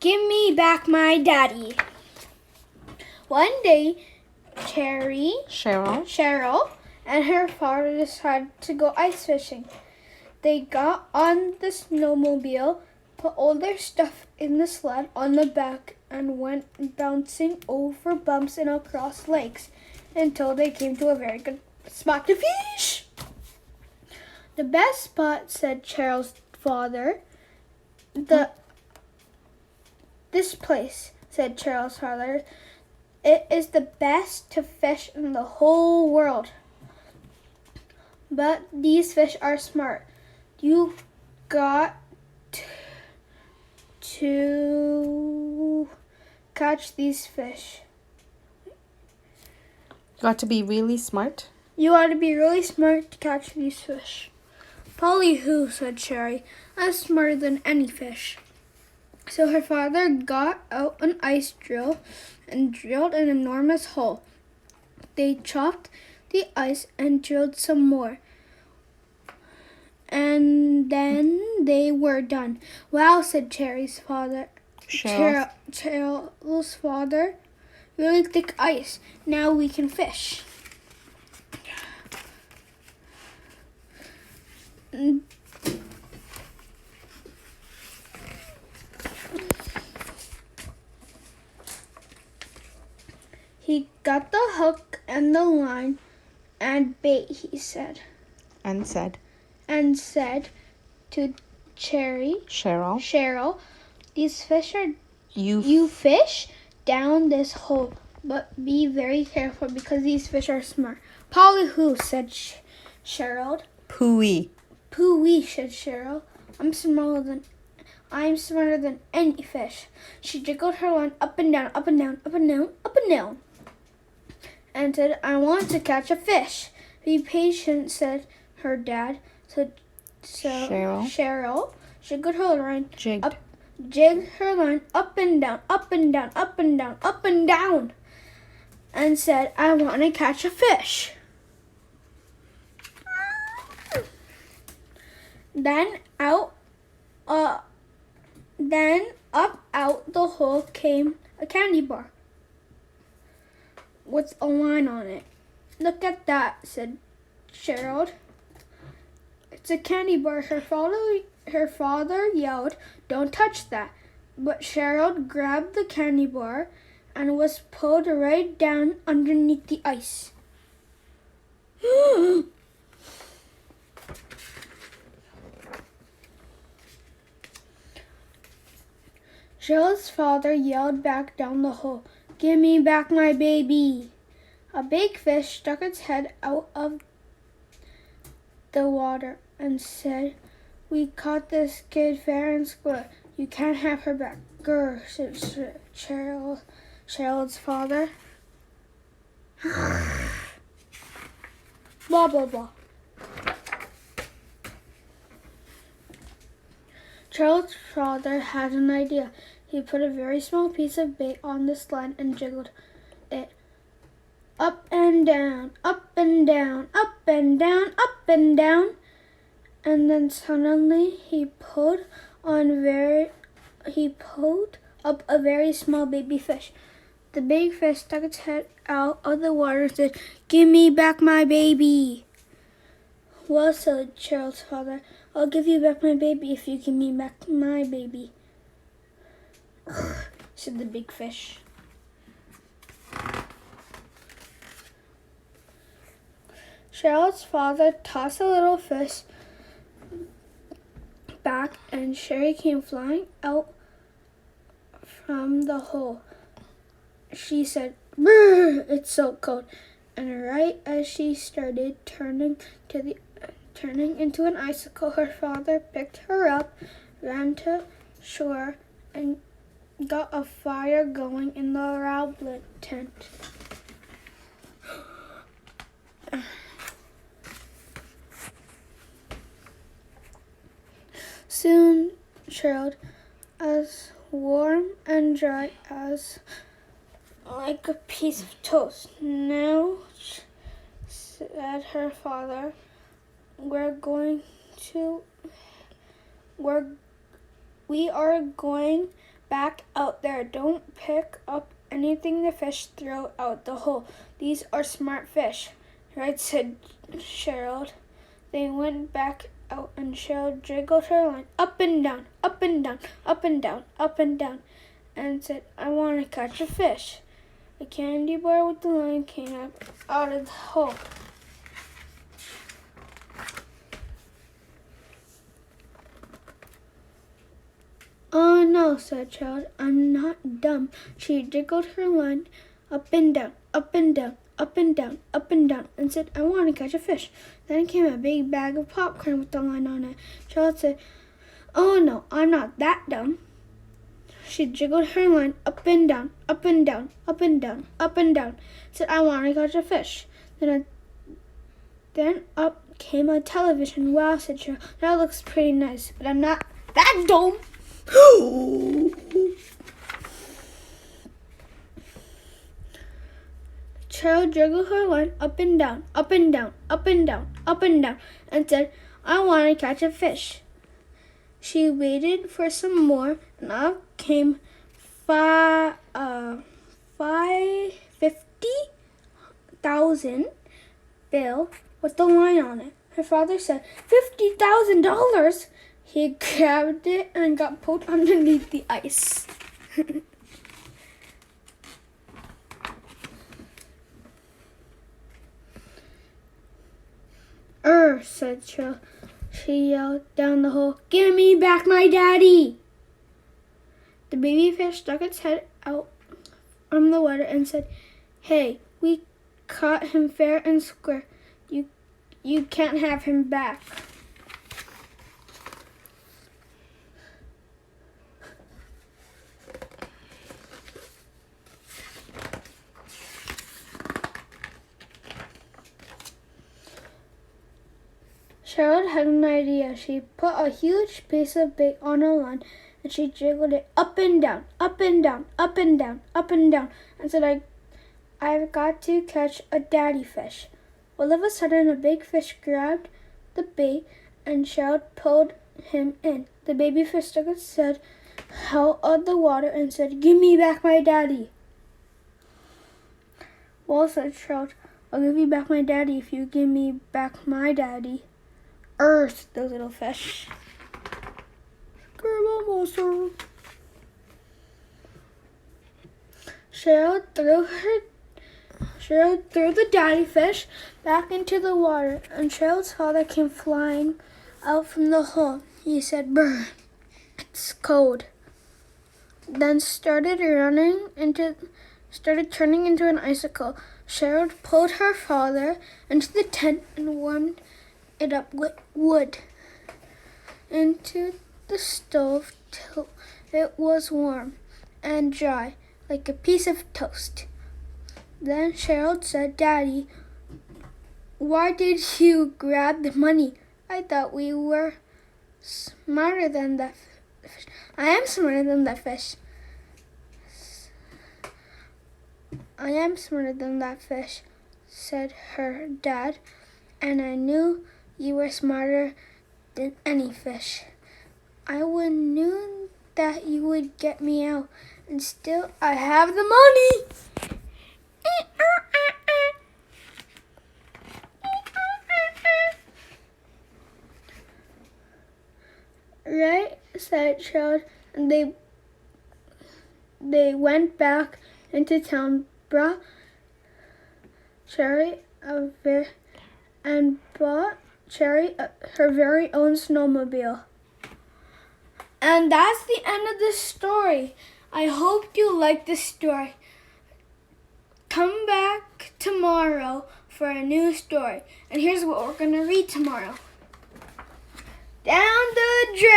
Give me back my daddy. One day, Cheryl, and her father decided to go ice fishing. They got on the snowmobile, put all their stuff in the sled on the back, and went bouncing over bumps and across lakes until they came to a very good spot to fish. The best spot, said Cheryl's father. This place, said Cheryl's father. It is the best to fish in the whole world. But these fish are smart. You've got to catch these fish. You got to be really smart? You ought to be really smart to catch these fish. Polly who, said Cherry. I'm smarter than any fish. So her father got out an ice drill and drilled an enormous hole. They chopped the ice and drilled some more. And then they were done. Wow, said Cheryl's father. Cheryl's father. Really thick ice. Now we can fish. He got the hook and the line and bait, he said. And said To Cheryl, these fish are you fish down this hole, but be very careful because these fish are smart. Polly who, said Cheryl. Pooey, said Cheryl. I'm smarter than any fish. She jiggled her line up and down, up and down, up and down, up and down, and said, I want to catch a fish. Be patient, said her dad. So Cheryl jiggled her line jigged her line up and down, up and down, up and down, up and down, and said, I want to catch a fish. Then up out the hole came a candy bar with a line on it. Look at that, said Cheryl. It's a candy bar. Her father yelled, don't touch that. But Cheryl grabbed the candy bar and was pulled right down underneath the ice. Cheryl's father yelled back down the hole, give me back my baby. A big fish stuck its head out of the water and said, we caught this kid fair and square. You can't have her back. Grr, said Cheryl's father. Blah, blah, blah. Cheryl's father had an idea. He put a very small piece of bait on the sled and jiggled it up and down, up and down, up and down, up and down. And then suddenly he pulled up a very small baby fish. The big fish stuck its head out of the water and said, give me back my baby. Well, said Cheryl's father, I'll give you back my baby if you give me back my baby, said the big fish. Cheryl's father tossed the little fish back and Sherry came flying out from the hole. She said, brr, it's so cold. And right as she started turning into an icicle, her father picked her up, ran to shore, and got a fire going in the aloud tent. Soon chilled, as warm and dry as like a piece of toast. Now, said her father, we are going back out there. Don't pick up anything the fish throw out the hole. These are smart fish." "Right," said Cheryl. They went back out and Cheryl jiggled her line up and down, up and down, up and down, up and down, and said, "I want to catch a fish." A candy bar with the line came up out of the hole. "Oh no," said Child, "I'm not dumb." She jiggled her line up and down, up and down, up and down, up and down, and said, "I want to catch a fish." Then came a big bag of popcorn with the line on it. Child said, "Oh no, I'm not that dumb." She jiggled her line up and down, up and down, up and down, up and down, said, "I want to catch a fish." Then up came a television. "Wow," said Cheryl, "that looks pretty nice, but I'm not that dumb." Cheryl jiggled her line up and down, up and down, up and down, up and down, and said, "I want to catch a fish." She waited for some more, and up came 50,000 bill with the line on it. Her father said, $50,000. He grabbed it and got pulled underneath the ice. Said Cheryl. She yelled down the hole, "Give me back my daddy!" The baby fish stuck its head out from the water and said, "Hey, we caught him fair and square. You can't have him back." Cheryl had an idea. She put a huge piece of bait on a line and she jiggled it up and down, up and down, up and down, up and down, and said, I've got to catch a daddy fish." All of a sudden, a big fish grabbed the bait and Cheryl pulled him in. The baby fish stuck its head out of the water and said, "Give me back my daddy." "Well," said Cheryl, "I'll give you back my daddy if you give me back my daddy." "Earth," the little fish. Scribble monster. Cheryl threw the daddy fish back into the water, and Cheryl's father came flying out from the hole. He said, "Brr, it's cold." Then started turning into an icicle. Cheryl pulled her father into the tent and warmed it up with wood into the stove till it was warm and dry like a piece of toast. Then Cheryl said, "Daddy, why did you grab the money? I thought we were smarter than that fish." "I am smarter than that fish. I am smarter than that fish," said her dad, "and I knew you were smarter than any fish. I would knew that you would get me out, and still I have the money." "Right," said Child, and they went back into town, bought Cherry her very own snowmobile. And that's the end of this story. I hope you liked this story. Come back tomorrow for a new story. And here's what we're going to read tomorrow. Down the drain.